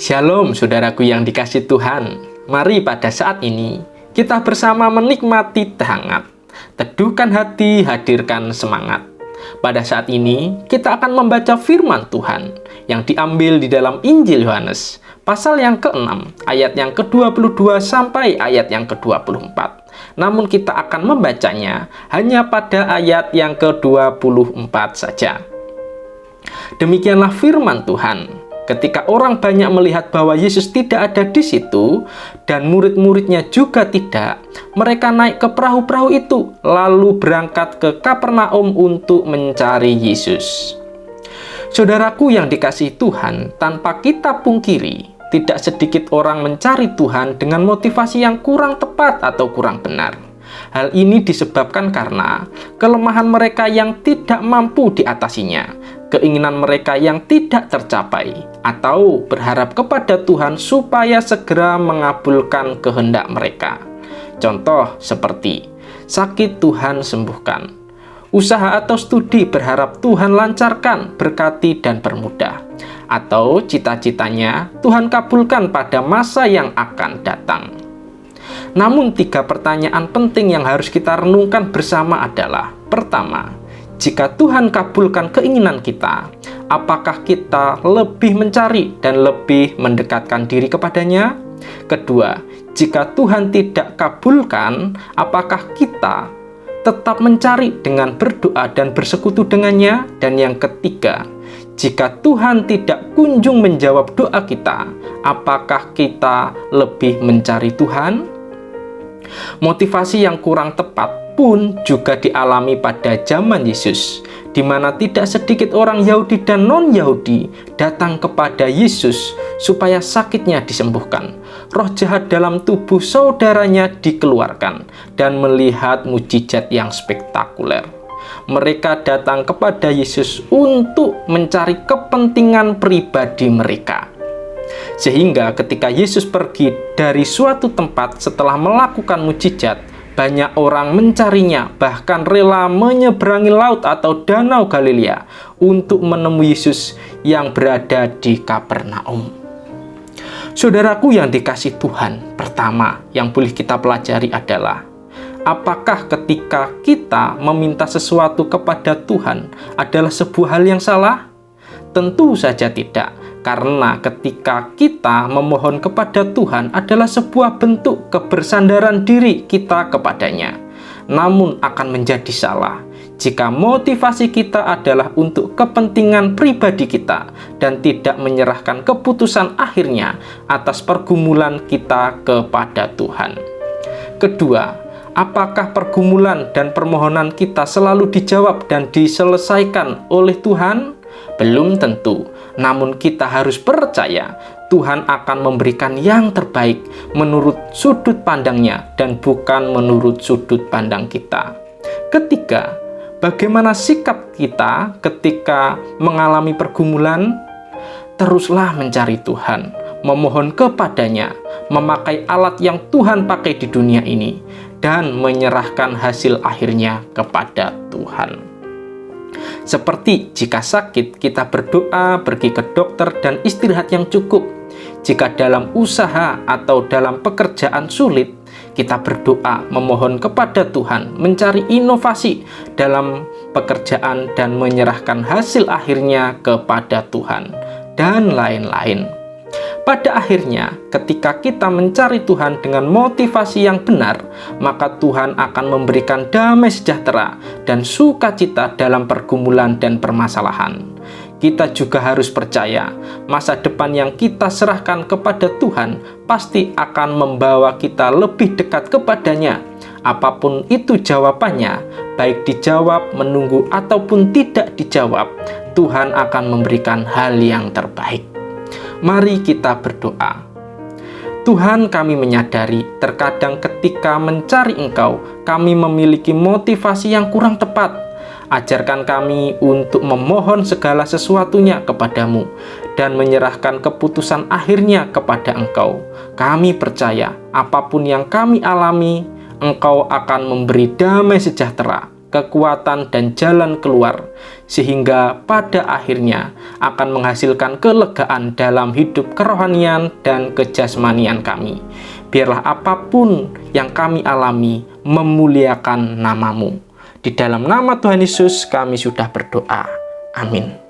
Shalom saudaraku yang dikasihi Tuhan. Mari pada saat ini kita bersama menikmati teh hangat. Teduhkan hati, hadirkan semangat. Pada saat ini kita akan membaca firman Tuhan yang diambil di dalam Injil Yohanes pasal yang ke-6 ayat yang ke-22 sampai ayat yang ke-24. Namun kita akan membacanya hanya pada ayat yang ke-24 saja. Demikianlah firman Tuhan. Ketika orang banyak melihat bahwa Yesus tidak ada di situ dan murid-muridnya juga tidak, mereka naik ke perahu-perahu itu lalu berangkat ke Kapernaum untuk mencari Yesus. Saudaraku yang dikasihi Tuhan, tanpa kita pungkiri, tidak sedikit orang mencari Tuhan dengan motivasi yang kurang tepat atau kurang benar. Hal ini disebabkan karena kelemahan mereka yang tidak mampu diatasinya, keinginan mereka yang tidak tercapai, atau berharap kepada Tuhan supaya segera mengabulkan kehendak mereka. Contoh seperti sakit Tuhan sembuhkan, usaha atau studi berharap Tuhan lancarkan, berkati, dan permudah, atau cita-citanya Tuhan kabulkan pada masa yang akan datang. Namun 3 pertanyaan penting yang harus kita renungkan bersama adalah: pertama, jika Tuhan kabulkan keinginan kita, apakah kita lebih mencari dan lebih mendekatkan diri kepadanya? Kedua, jika Tuhan tidak kabulkan, apakah kita tetap mencari dengan berdoa dan bersekutu dengannya? Dan yang ketiga, jika Tuhan tidak kunjung menjawab doa kita, apakah kita lebih mencari Tuhan? Motivasi yang kurang tepat pun juga dialami pada zaman Yesus, di mana tidak sedikit orang Yahudi dan non-Yahudi datang kepada Yesus supaya sakitnya disembuhkan, roh jahat dalam tubuh saudaranya dikeluarkan, dan melihat mukjizat yang spektakuler. Mereka datang kepada Yesus untuk mencari kepentingan pribadi mereka. Sehingga ketika Yesus pergi dari suatu tempat setelah melakukan mukjizat, banyak orang mencarinya, bahkan rela menyeberangi laut atau danau Galilea untuk menemui Yesus yang berada di Kapernaum. Saudaraku yang dikasihi Tuhan, pertama yang boleh kita pelajari adalah: apakah ketika kita meminta sesuatu kepada Tuhan adalah sebuah hal yang salah? Tentu saja tidak, karena ketika kita memohon kepada Tuhan adalah sebuah bentuk kebersandaran diri kita kepadanya. Namun akan menjadi salah jika motivasi kita adalah untuk kepentingan pribadi kita dan tidak menyerahkan keputusan akhirnya atas pergumulan kita kepada Tuhan. Kedua, apakah pergumulan dan permohonan kita selalu dijawab dan diselesaikan oleh Tuhan? Belum tentu, namun kita harus percaya Tuhan akan memberikan yang terbaik menurut sudut pandangnya dan bukan menurut sudut pandang kita. Ketiga, bagaimana sikap kita ketika mengalami pergumulan? Teruslah mencari Tuhan, memohon kepadanya, memakai alat yang Tuhan pakai di dunia ini, dan menyerahkan hasil akhirnya kepada Tuhan. Seperti jika sakit, kita berdoa, pergi ke dokter, dan istirahat yang cukup. Jika dalam usaha atau dalam pekerjaan sulit, kita berdoa, memohon kepada Tuhan, mencari inovasi dalam pekerjaan, dan menyerahkan hasil akhirnya kepada Tuhan, dan lain-lain. Pada akhirnya, ketika kita mencari Tuhan dengan motivasi yang benar, maka Tuhan akan memberikan damai sejahtera dan sukacita dalam pergumulan dan permasalahan. Kita juga harus percaya, masa depan yang kita serahkan kepada Tuhan pasti akan membawa kita lebih dekat kepadanya. Apapun itu jawabannya, baik dijawab, menunggu, ataupun tidak dijawab, Tuhan akan memberikan hal yang terbaik. Mari kita berdoa. Tuhan, kami menyadari terkadang ketika mencari Engkau, kami memiliki motivasi yang kurang tepat. Ajarkan kami untuk memohon segala sesuatunya kepadamu dan menyerahkan keputusan akhirnya kepada Engkau. Kami percaya apapun yang kami alami, Engkau akan memberi damai sejahtera, kekuatan, dan jalan keluar, sehingga pada akhirnya akan menghasilkan kelegaan dalam hidup kerohanian dan kejasmanian kami. Biarlah apapun yang kami alami memuliakan nama-Mu. Di dalam nama Tuhan Yesus kami sudah berdoa. Amin.